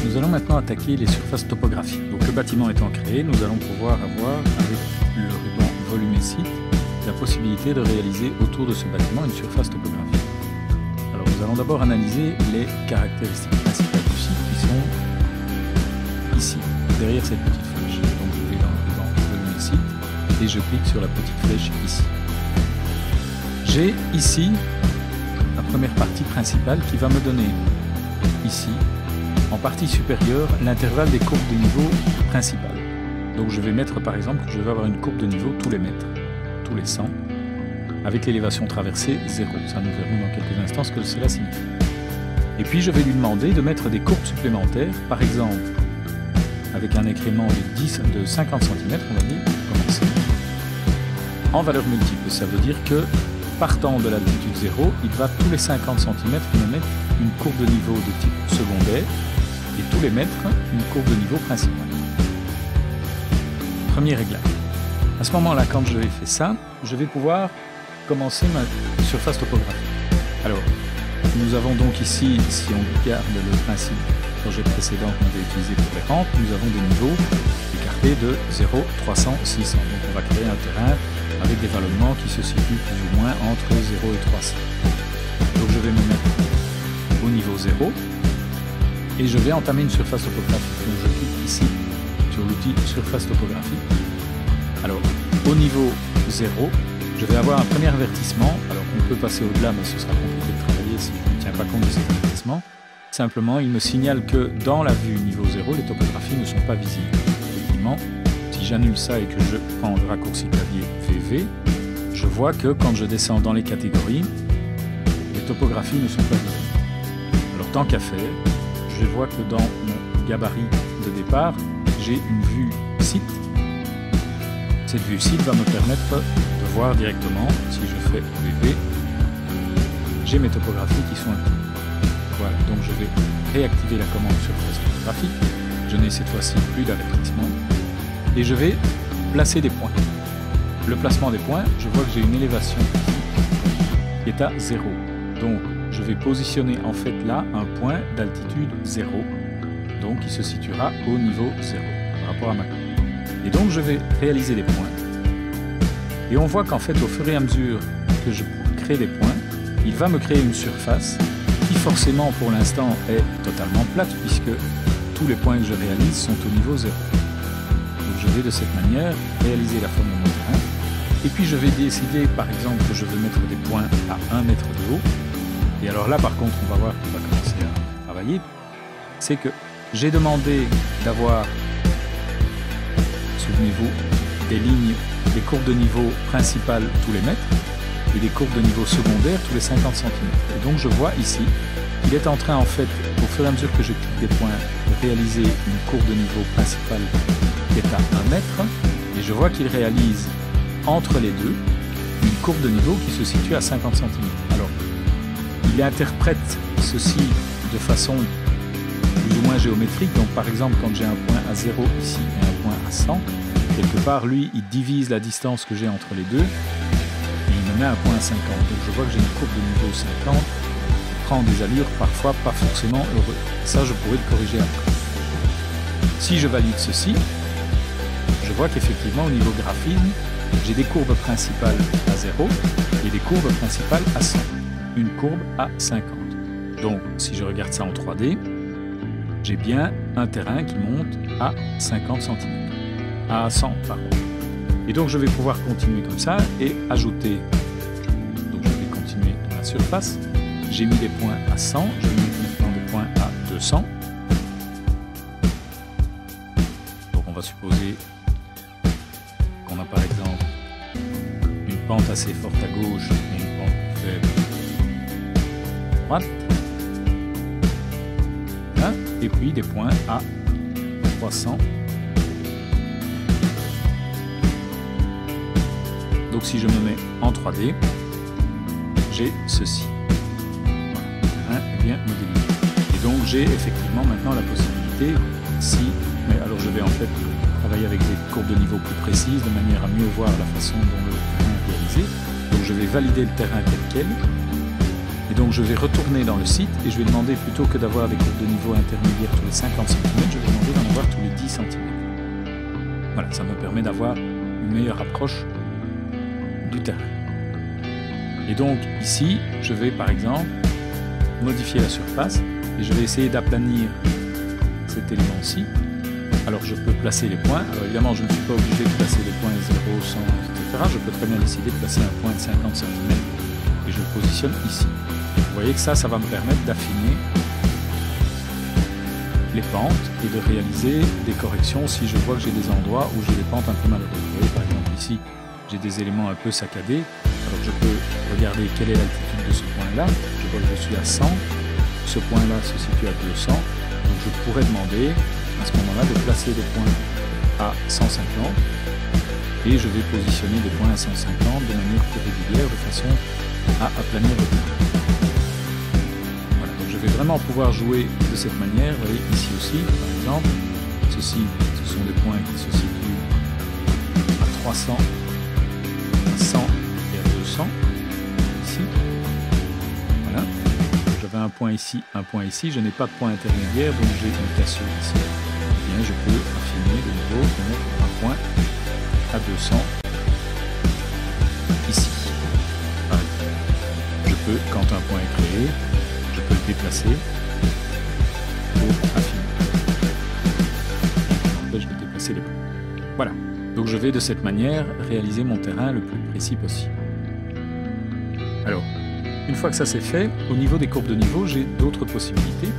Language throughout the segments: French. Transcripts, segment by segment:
Nous allons maintenant attaquer les surfaces topographiques. Donc le bâtiment étant créé, nous allons pouvoir avoir avec le ruban volumétrique la possibilité de réaliser autour de ce bâtiment une surface topographique. Alors nous allons d'abord analyser les caractéristiques principales du site qui sont ici, derrière cette petite flèche. Donc je vais dans le ruban volumétrique et je clique sur la petite flèche ici. J'ai ici la première partie principale qui va me donner ici, en partie supérieure, l'intervalle des courbes de niveau principales. Donc je vais mettre par exemple que je vais avoir une courbe de niveau tous les mètres, tous les 100, avec l'élévation traversée 0. Ça nous verrons dans quelques instants ce que cela signifie. Et puis je vais lui demander de mettre des courbes supplémentaires, par exemple avec un incrément de 50 cm, on va dire, commencer, en valeur multiple. Ça veut dire que partant de l'altitude 0, il va tous les 50 cm me mettre une courbe de niveau de type secondaire et tous les mètres une courbe de niveau principal. Premier réglage. À ce moment-là, quand je fait ça, je vais pouvoir commencer ma surface topographique. Alors, nous avons donc ici, si on regarde le principe du projet précédent qu'on avait utilisé pour les rampes, nous avons des niveaux écartés de 0, 300, 600. Donc on va créer un terrain avec des vallonnements qui se situent plus ou moins entre 0 et 300. Donc je vais me mettre au niveau 0 et je vais entamer une surface topographique. Donc je clique ici sur l'outil surface topographique. Alors au niveau 0, je vais avoir un premier avertissement. Alors on peut passer au-delà, mais ce sera compliqué de travailler si je ne tiens pas compte de cet avertissement. Simplement, il me signale que dans la vue niveau 0, les topographies ne sont pas visibles. Effectivement, si j'annule ça et que je prends le raccourci clavier VV, je vois que quand je descends dans les catégories, les topographies ne sont pas visibles. Alors tant qu'à faire, je vois que dans mon gabarit de départ, j'ai une vue site. Cette vue site va me permettre de voir directement, si je fais VV, j'ai mes topographies qui sont actives. Voilà, donc je vais réactiver la commande surface topographique. Je n'ai cette fois-ci plus d'avertissement. Et je vais placer des points. Le placement des points, je vois que j'ai une élévation qui est à 0. Donc je vais positionner en fait là un point d'altitude 0, donc qui se situera au niveau 0 par rapport à ma commande. Et donc je vais réaliser des points. Et on voit qu'en fait au fur et à mesure que je crée des points, il va me créer une surface qui forcément pour l'instant est totalement plate puisque tous les points que je réalise sont au niveau 0. Donc je vais de cette manière réaliser la forme de mon terrain. Et puis je vais décider par exemple que je veux mettre des points à 1 mètre de haut. Et alors là par contre on va voir qu'il va commencer à travailler. C'est que j'ai demandé d'avoir, souvenez-vous, des lignes, des courbes de niveau principales tous les mètres et des courbes de niveau secondaire tous les 50 cm. Et donc je vois ici qu'il est en train en fait, au fur et à mesure que je clique des points, de réaliser une courbe de niveau principale qui est à 1 mètre. Et je vois qu'il réalise entre les deux une courbe de niveau qui se situe à 50 cm. Alors, il interprète ceci de façon plus ou moins géométrique. Donc par exemple, quand j'ai un point à 0 ici et un point à 100, quelque part, lui, il divise la distance que j'ai entre les deux et il me met un point à 50. Donc je vois que j'ai une courbe de niveau 50 qui prend des allures parfois pas forcément heureuses. Ça, je pourrais le corriger après. Si je valide ceci, je vois qu'effectivement, au niveau graphisme, j'ai des courbes principales à 0 et des courbes principales à 100. Une courbe à 50. Donc, si je regarde ça en 3D, j'ai bien un terrain qui monte à 50 cm. À 100, pardon. Et donc, je vais pouvoir continuer comme ça et ajouter. Donc, je vais continuer la surface. J'ai mis des points à 100. Je vais mettre maintenant des points à 200. Donc, on va supposer qu'on a par exemple une pente assez forte à gauche et une pente faible à droite. Hein? Et puis des points à 300. Donc si je me mets en 3D, j'ai ceci. Voilà, le terrain est bien modélisé. Et donc j'ai effectivement maintenant la possibilité, mais alors je vais en fait travailler avec des courbes de niveau plus précises de manière à mieux voir la façon dont le terrain est réalisé. Donc je vais valider le terrain tel quel. Et donc je vais retourner dans le site et je vais demander, plutôt que d'avoir des courbes de niveau intermédiaires tous les 50 cm, je vais demander d'en avoir tous les 10 cm. Voilà, ça me permet d'avoir une meilleure approche du terrain. Et donc ici, je vais par exemple modifier la surface et je vais essayer d'aplanir cet élément-ci. Alors je peux placer les points. Alors évidemment, je ne suis pas obligé de placer les points 0, 100, etc. Je peux très bien décider de placer un point de 50 cm et je le positionne ici. Vous voyez que ça va me permettre d'affiner les pentes et de réaliser des corrections si je vois que j'ai des endroits où j'ai des pentes un peu malheureuses. Vous voyez, par exemple ici, j'ai des éléments un peu saccadés. Alors je peux regarder quelle est l'altitude de ce point-là. Je vois que je suis à 100. Ce point-là se situe à 200. Donc je pourrais demander à ce moment-là de placer des points à 150 et je vais positionner des points à 150 de manière plus régulière de façon à aplanir le point. Voilà, donc je vais vraiment pouvoir jouer de cette manière. Vous voyez ici aussi, par exemple, ceci, ce sont des points qui se situent à 300, à 100 et à 200, ici. Voilà. J'avais un point ici, je n'ai pas de point intermédiaire, donc j'ai une cassure ici. Eh bien, je peux affiner de nouveau, mettre un point à 200 ici. Je peux, quand un point est créé, je peux le déplacer pour affiner. Ça m'empêche de déplacer les points. Voilà. Donc je vais de cette manière réaliser mon terrain le plus précis possible. Alors, une fois que ça c'est fait, au niveau des courbes de niveau, j'ai d'autres possibilités.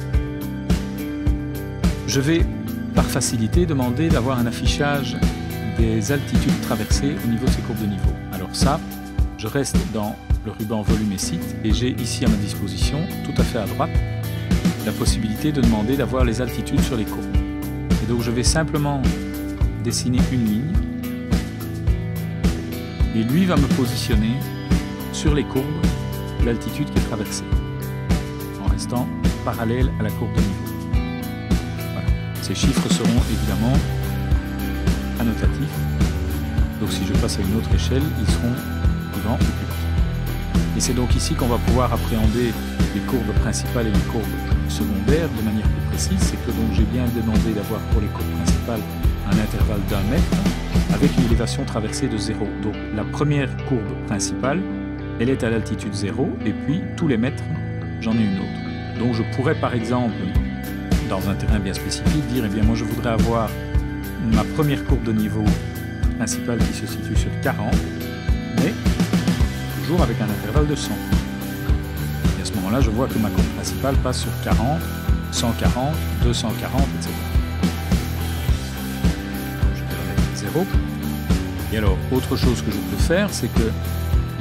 Je vais, par facilité, demander d'avoir un affichage des altitudes traversées au niveau de ces courbes de niveau. Alors ça, je reste dans le ruban volume et site et j'ai ici à ma disposition, tout à fait à droite, la possibilité de demander d'avoir les altitudes sur les courbes. Et donc je vais simplement dessiner une ligne et lui va me positionner sur les courbes l'altitude qui est traversée, en restant parallèle à la courbe de niveau. Voilà. Ces chiffres seront évidemment annotatifs, donc si je passe à une autre échelle, ils seront plus grands ou plus petits. Et c'est donc ici qu'on va pouvoir appréhender les courbes principales et les courbes secondaires de manière plus précise. C'est que donc j'ai bien demandé d'avoir pour les courbes principales un intervalle d'1 mètre avec une élévation traversée de 0. Donc la première courbe principale, elle est à l'altitude 0, et puis tous les mètres, j'en ai une autre. Donc je pourrais par exemple, dans un terrain bien spécifique, dire, eh bien moi je voudrais avoir ma première courbe de niveau principale qui se situe sur 40, mais toujours avec un intervalle de 100. Et à ce moment-là, je vois que ma courbe principale passe sur 40, 140, 240, etc. Je vais remettre 0. Et alors, autre chose que je peux faire, c'est que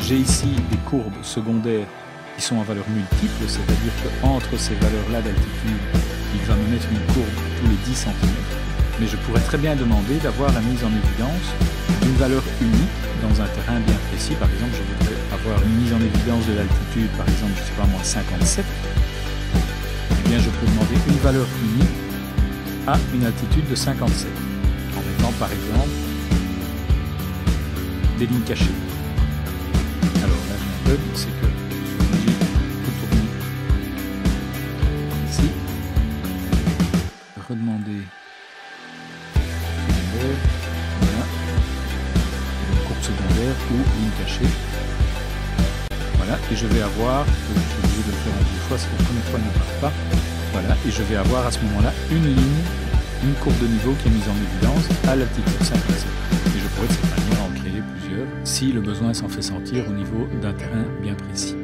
j'ai ici des courbes secondaires qui sont en valeur multiple, c'est-à-dire qu'entre ces valeurs-là d'altitude, il va me mettre une courbe tous les 10 cm. Mais je pourrais très bien demander d'avoir la mise en évidence d'une valeur unique dans un terrain bien précis. Par exemple, je voudrais avoir une mise en évidence de l'altitude, par exemple, je ne sais pas moi, 57. Eh bien, je peux demander une valeur unique à une altitude de 57, en mettant par exemple des lignes cachées. Alors là, j'ai un bug, c'est que je suis obligé de retourner ici, redemander voilà, une courbe secondaire ou ligne cachée. Voilà, et je vais avoir, je suis obligé de le faire en 2 fois, c'est la première fois, ne part pas. Voilà, et je vais avoir à ce moment-là une ligne, une courbe de niveau qui est mise en évidence à l'altitude 57. Et je pourrais de cette manière en créer plusieurs si le besoin s'en fait sentir au niveau d'un terrain bien précis.